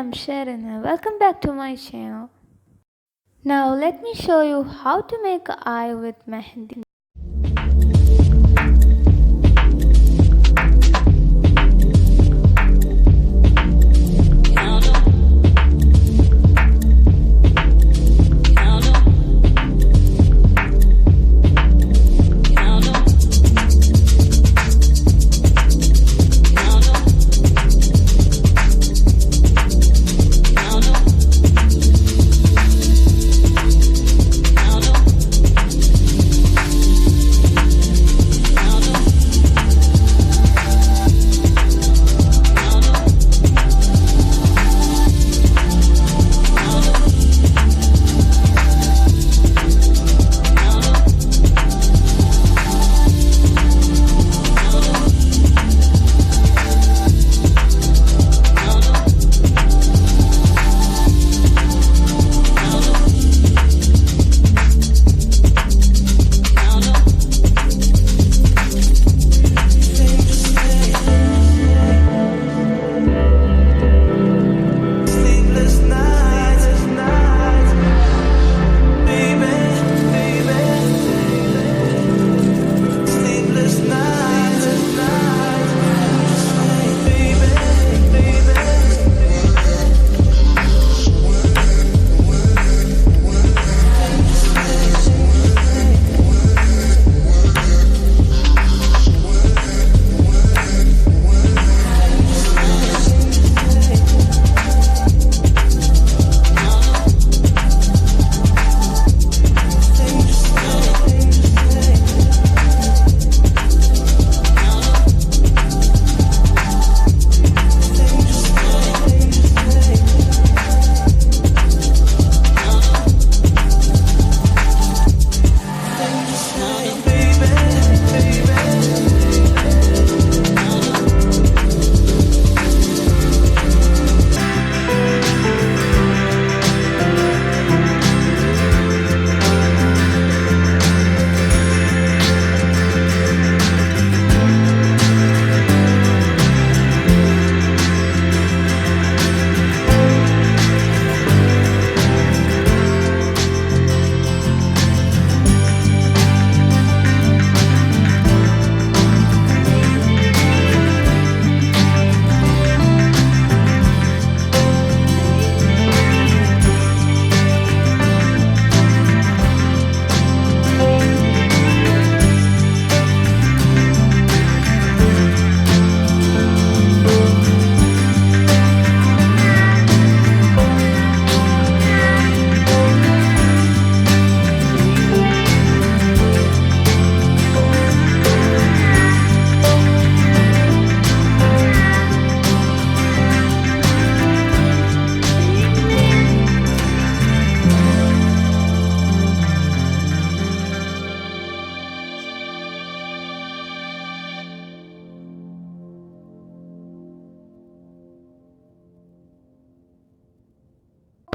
I'm Sharon and welcome back to my channel. Now let me show you how to make an eye with mehendi.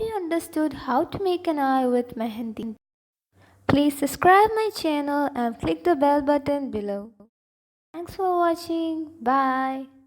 You understood how to make an eye with mehendi. Please subscribe my channel and click the bell button below. Thanks for watching. Bye.